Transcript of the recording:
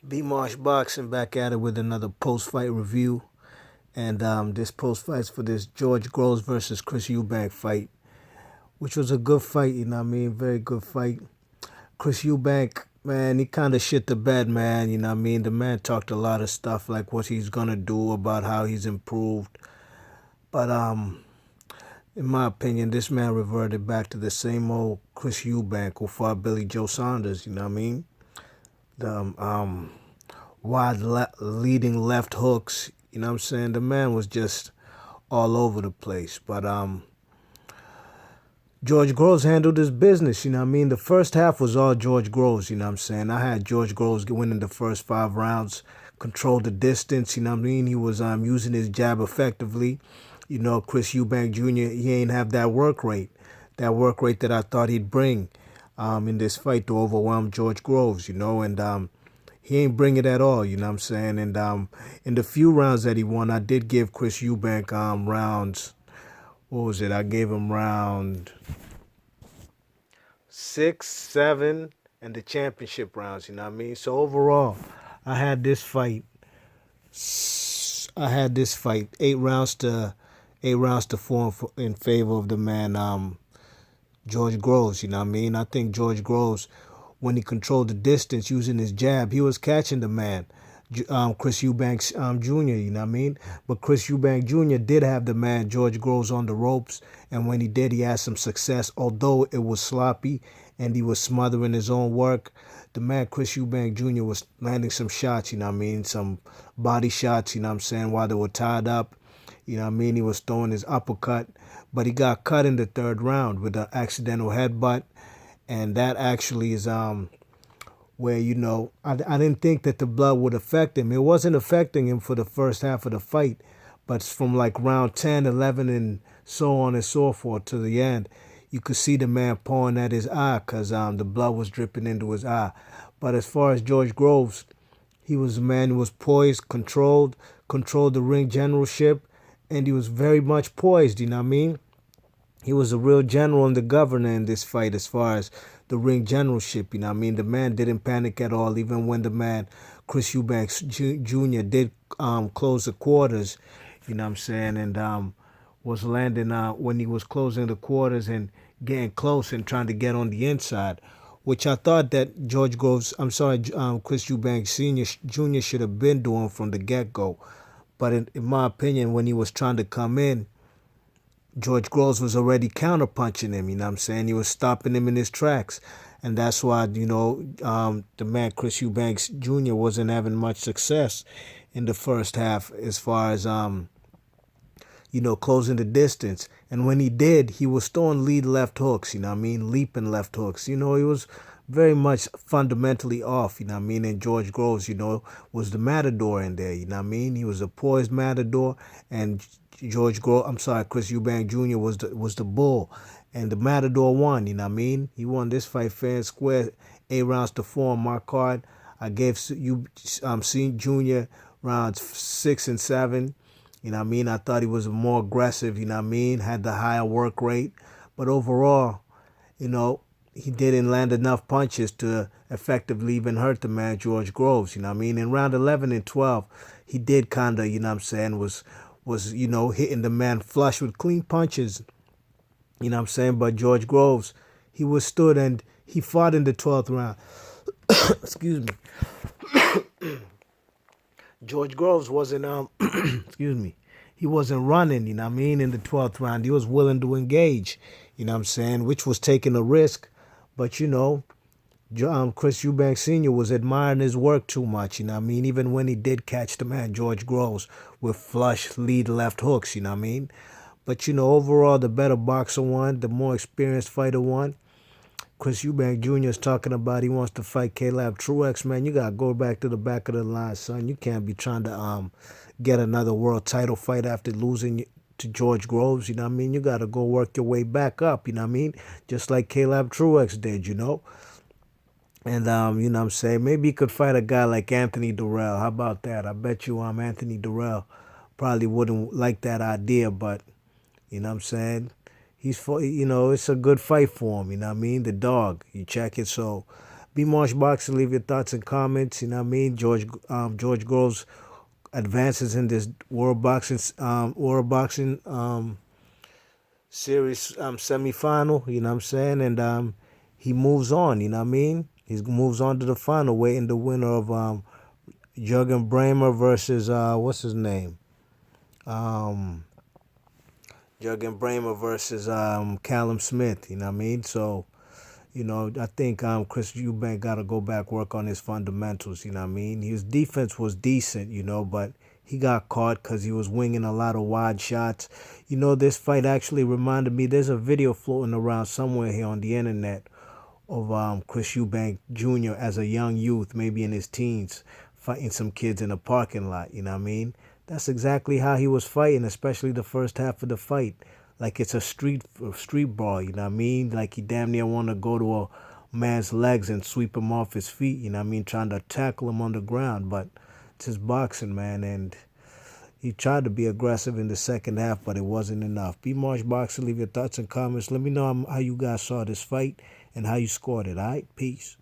B Marsh Boxing back at it with another post fight review. And this post fight's for this George Groves versus Chris Eubank fight, which was a good fight, you know what I mean? Very good fight. Chris Eubank, man, he kind of shit the bed, man, you know what I mean? The man talked a lot of stuff like what he's going to do, about how he's improved. But in my opinion, this man reverted back to the same old Chris Eubank who fought Billy Joe Saunders, you know what I mean? The leading left hooks. You know what I'm saying? The man was just all over the place. But George Groves handled his business, you know what I mean? The first half was all George Groves, you know what I'm saying? I had George Groves winning the first 5 rounds, controlled the distance, you know what I mean? He was using his jab effectively. You know, Chris Eubank Jr., he ain't have that work rate. That work rate that I thought he'd bring in this fight to overwhelm George Groves, you know, and he ain't bring it at all, you know what I'm saying? And in the few rounds that he won, I did give Chris Eubank rounds. What was it? I gave him round 6, 7, and the championship rounds, you know what I mean? So overall, I had this fight. I had this fight 8 rounds to 4 in favor of the man George Groves, you know what I mean? I think George Groves, when he controlled the distance using his jab, he was catching the man, Chris Eubanks Jr., you know what I mean? But Chris Eubank Jr. did have the man, George Groves, on the ropes, and when he did, he had some success, although it was sloppy and he was smothering his own work. The man, Chris Eubank Jr., was landing some shots, you know what I mean? Some body shots, you know what I'm saying, while they were tied up. You know what I mean? He was throwing his uppercut, but he got cut in the 3rd round with an accidental headbutt. And that actually is where, you know, I didn't think that the blood would affect him. It wasn't affecting him for the first half of the fight, but from like round 10, 11, and so on and so forth to the end, you could see the man pawing at his eye because the blood was dripping into his eye. But as far as George Groves, he was a man who was poised, controlled the ring generalship, and he was very much poised, you know what I mean? He was a real general and the governor in this fight as far as the ring generalship, you know what I mean? The man didn't panic at all, even when the man, Chris Eubanks Jr., did close the quarters, you know what I'm saying? And was landing when he was closing the quarters and getting close and trying to get on the inside, which I thought that Chris Eubanks Sr. Jr. should have been doing from the get-go. But in my opinion, when he was trying to come in, George Groves was already counterpunching him, you know what I'm saying? He was stopping him in his tracks. And that's why, you know, the man, Chris Eubanks Jr., wasn't having much success in the first half as far as, you know, closing the distance. And when he did, he was throwing lead left hooks, you know what I mean? Leaping left hooks. You know, he was very much fundamentally off, you know what I mean? And George Groves, you know, was the matador in there, you know what I mean? He was a poised matador, and Chris Eubank Jr. was the bull. And the matador won, you know what I mean? He won this fight fair and square, 8 rounds to 4 on my card. I gave Jr. rounds 6 and 7. You know what I mean? I thought he was more aggressive, you know what I mean? Had the higher work rate. But overall, you know, he didn't land enough punches to effectively even hurt the man, George Groves, you know what I mean? In round 11 and 12, he did kind of, you know what I'm saying, was, you know, hitting the man flush with clean punches, you know what I'm saying? But George Groves, he withstood and he fought in the 12th round. Excuse me. George Groves wasn't excuse me. He wasn't running, you know what I mean, in the 12th round. He was willing to engage, you know what I'm saying, which was taking a risk. But, you know, Chris Eubank Sr. was admiring his work too much, you know what I mean, even when he did catch the man, George Groves, with flush lead left hooks, you know what I mean. But, you know, overall, the better boxer won, the more experienced fighter won. Chris Eubank Jr. is talking about he wants to fight Caleb Truex, man. You got to go back to the back of the line, son. You can't be trying to get another world title fight after losing to George Groves, you know what I mean? You got to go work your way back up, you know what I mean? Just like Caleb Truex did, you know? And, you know what I'm saying? Maybe he could fight a guy like Anthony Durrell. How about that? I bet you Anthony Durrell probably wouldn't like that idea, but, you know what I'm saying? You know, it's a good fight for him, you know what I mean? The dog, you check it. So, Be Marsh Boxer, leave your thoughts and comments. You know what I mean? George Groves advances in this world boxing series semifinal. You know what I'm saying? And he moves on. You know what I mean? He moves on to the final, waiting the winner of Jürgen Bremer versus what's his name? Um, Jürgen Bremer versus Callum Smith. You know what I mean? So, I think Chris Eubank got to go back work on his fundamentals. You know what I mean? His defense was decent, but he got caught because he was winging a lot of wide shots. This fight actually reminded me. There's a video floating around somewhere here on the internet of Chris Eubank Jr. as a young youth, maybe in his teens, fighting some kids in a parking lot. You know what I mean? That's exactly how he was fighting, especially the first half of the fight. Like it's a street brawl. You know what I mean? Like he damn near want to go to a man's legs and sweep him off his feet. You know what I mean? Trying to tackle him on the ground, but it's just boxing, man, and he tried to be aggressive in the second half, but it wasn't enough. Be Marsh Boxer, leave your thoughts and comments. Let me know how you guys saw this fight and how you scored it, all right? Peace.